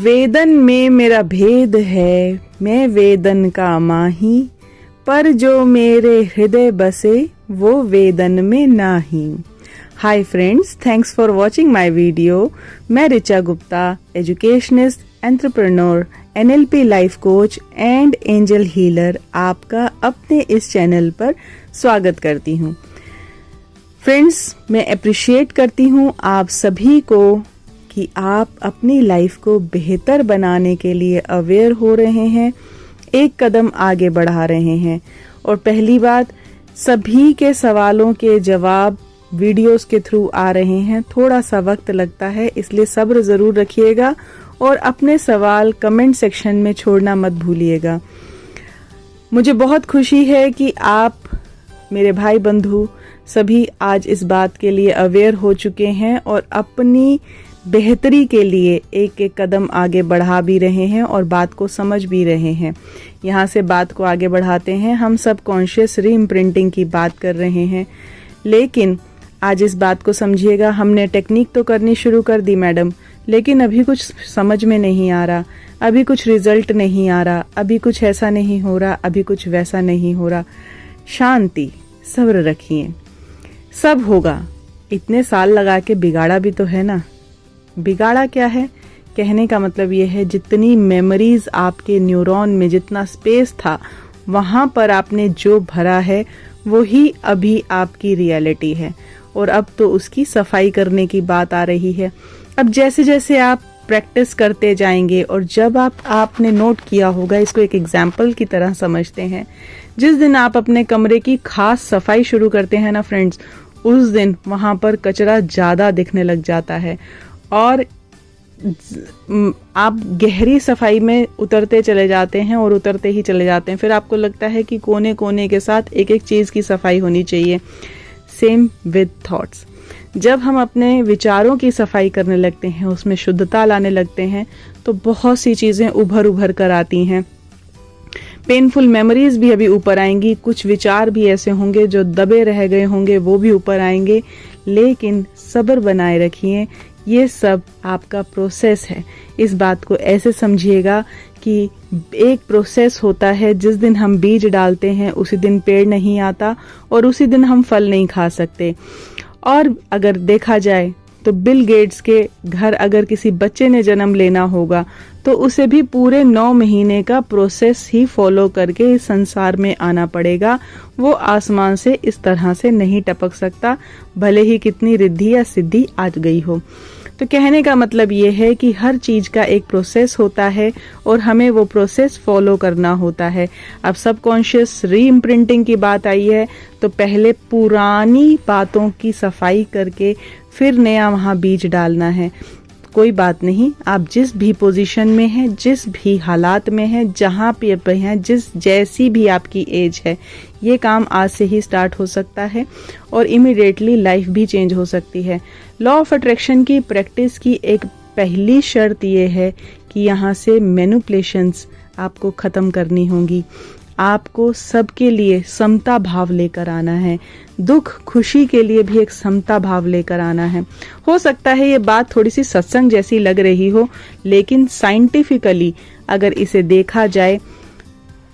वेदन में मेरा भेद है, मैं वेदन का माही, पर जो मेरे हृदय बसे वो वेदन में नाही। Hi friends, thanks for watching my video. मैं Richa Gupta, educationist, entrepreneur, NLP life coach and angel healer, आपका अपने इस चैनल पर स्वागत करती हूँ। फ्रेंड्स, मैं अप्रिशिएट करती हूँ आप सभी को कि आप अपनी लाइफ को बेहतर बनाने के लिए अवेयर हो रहे हैं, एक कदम आगे बढ़ा रहे हैं। और पहली बात, सभी के सवालों के जवाब वीडियोस के थ्रू आ रहे हैं। थोड़ा सा वक्त लगता है, इसलिए सब्र ज़रूर रखिएगा और अपने सवाल कमेंट सेक्शन में छोड़ना मत भूलिएगा। मुझे बहुत खुशी है कि आप मेरे भाई बंधु सभी आज इस बात के लिए अवेयर हो चुके हैं और अपनी बेहतरी के लिए एक एक कदम आगे बढ़ा भी रहे हैं और बात को समझ भी रहे हैं। यहाँ से बात को आगे बढ़ाते हैं। हम सब कॉन्शियस रीइम्प्रिंटिंग की बात कर रहे हैं, लेकिन आज इस बात को समझिएगा। हमने टेक्निक तो करनी शुरू कर दी मैडम, लेकिन अभी कुछ समझ में नहीं आ रहा, अभी कुछ रिजल्ट नहीं आ रहा, अभी कुछ ऐसा नहीं हो रहा, अभी कुछ वैसा नहीं हो रहा। शांति, सब्र रखिए, सब होगा। इतने साल लगा के बिगाड़ा भी तो है ना। बिगाड़ा क्या है? कहने का मतलब ये है, जितनी मेमोरीज आपके न्यूरॉन में, जितना स्पेस था वहाँ पर आपने जो भरा है वही अभी आपकी रियलिटी है और अब तो उसकी सफाई करने की बात आ रही है। अब जैसे जैसे आप प्रैक्टिस करते जाएंगे और जब आपने नोट किया होगा, इसको एक एग्जाम्पल की तरह समझते हैं। जिस दिन आप अपने कमरे की खास सफाई शुरू करते हैं ना फ्रेंड्स, उस दिन वहाँ पर कचरा ज़्यादा दिखने लग जाता है और आप गहरी सफाई में उतरते चले जाते हैं और उतरते ही चले जाते हैं। फिर आपको लगता है कि कोने कोने के साथ एक एक चीज़ की सफाई होनी चाहिए। Same with thoughts. जब हम अपने विचारों की सफाई करने लगते हैं, उसमें शुद्धता लाने लगते हैं, तो बहुत सी चीज़ें उभर कर आती हैं। पेनफुल मेमोरीज भी अभी ऊपर आएंगी, कुछ विचार भी ऐसे होंगे जो दबे रह गए होंगे, वो भी ऊपर आएंगे। लेकिन सब्र बनाए रखिए, ये सब आपका प्रोसेस है। इस बात को ऐसे समझिएगा कि एक प्रोसेस होता है। जिस दिन हम बीज डालते हैं उसी दिन पेड़ नहीं आता और उसी दिन हम फल नहीं खा सकते। और अगर देखा जाए तो बिल गेट्स के घर अगर किसी बच्चे ने जन्म लेना होगा तो उसे भी पूरे 9 महीने का प्रोसेस ही फॉलो करके इस संसार में आना पड़ेगा। वो आसमान से इस तरह से नहीं टपक सकता, भले ही कितनी रिद्धि या सिद्धि आ गई हो। तो कहने का मतलब ये है कि हर चीज का एक प्रोसेस होता है और हमें वो प्रोसेस फॉलो करना होता है। अब सबकॉन्शियस रीइम्प्रिंटिंग की बात आई है, तो पहले पुरानी बातों की सफाई करके फिर नया वहाँ बीज डालना है। कोई बात नहीं, आप जिस भी पोजीशन में हैं, जिस भी हालात में हैं, जहाँ पे हैं, जैसी भी आपकी एज है, ये काम आज से ही स्टार्ट हो सकता है और इमीडिएटली लाइफ भी चेंज हो सकती है। लॉ ऑफ अट्रैक्शन की प्रैक्टिस की एक पहली शर्त ये है कि यहाँ से मैनिपुलेशंस आपको ख़त्म करनी होंगी। आपको सबके लिए समता भाव लेकर आना है। दुख खुशी के लिए भी एक समता भाव लेकर आना है। हो सकता है ये बात थोड़ी सी सत्संग जैसी लग रही हो, लेकिन साइंटिफिकली अगर इसे देखा जाए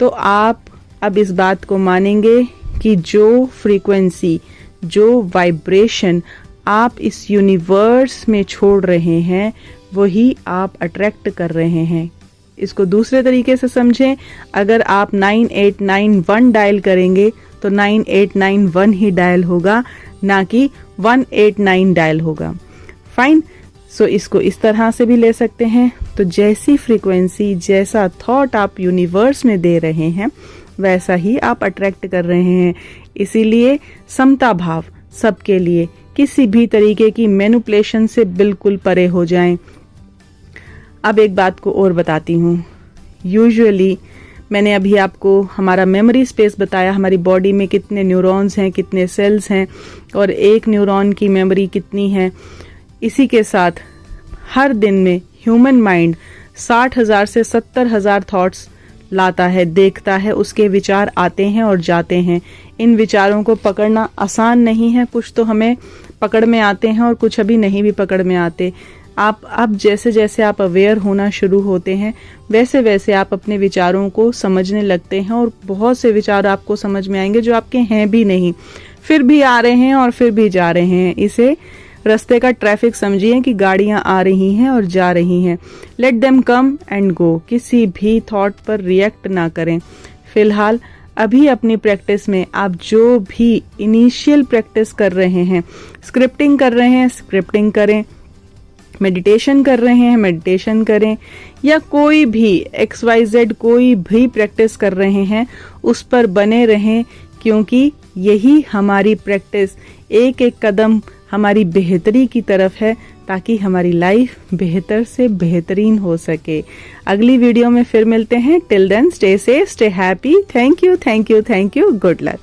तो आप अब इस बात को मानेंगे कि जो फ्रीक्वेंसी, जो वाइब्रेशन आप इस यूनिवर्स में छोड़ रहे हैं, वही आप अट्रैक्ट कर रहे हैं। इसको दूसरे तरीके से समझें, अगर आप 9891 डायल करेंगे तो 9891 ही डायल होगा, ना कि 189 डायल होगा। फाइन। सो इसको इस तरह से भी ले सकते हैं। तो जैसी फ्रीक्वेंसी, जैसा थॉट आप यूनिवर्स में दे रहे हैं, वैसा ही आप अट्रैक्ट कर रहे हैं। इसीलिए समता भाव सबके लिए, किसी भी तरीके की मैनिपुलेशन से बिल्कुल परे हो जाएं। अब एक बात को और बताती हूँ। यूजुअली मैंने अभी आपको हमारा मेमोरी स्पेस बताया, हमारी बॉडी में कितने न्यूरॉन्स हैं, कितने सेल्स हैं और एक न्यूरॉन की मेमोरी कितनी है। इसी के साथ हर दिन में ह्यूमन माइंड 60,000 से 70,000 थॉट्स लाता है, देखता है, उसके विचार आते हैं और जाते हैं। इन विचारों को पकड़ना आसान नहीं है। कुछ तो हमें पकड़ में आते हैं और कुछ अभी नहीं भी पकड़ में आते। आप जैसे जैसे आप अवेयर होना शुरू होते हैं वैसे वैसे आप अपने विचारों को समझने लगते हैं, और बहुत से विचार आपको समझ में आएंगे जो आपके हैं भी नहीं, फिर भी आ रहे हैं और फिर भी जा रहे हैं। इसे रास्ते का ट्रैफिक समझिए कि गाड़ियां आ रही हैं और जा रही हैं। Let them come and go. किसी भी थॉट पर रिएक्ट ना करें। फिलहाल अभी अपनी प्रैक्टिस में आप जो भी इनिशियल प्रैक्टिस कर रहे हैं, स्क्रिप्टिंग कर रहे हैं स्क्रिप्टिंग करें, मेडिटेशन कर रहे हैं मेडिटेशन करें, या कोई भी XYZ कोई भी प्रैक्टिस कर रहे हैं उस पर बने रहें, क्योंकि यही हमारी प्रैक्टिस एक एक कदम हमारी बेहतरी की तरफ है, ताकि हमारी लाइफ बेहतर से बेहतरीन हो सके। अगली वीडियो में फिर मिलते हैं। Till then stay safe, stay happy. Thank you, thank you, thank you. Good luck.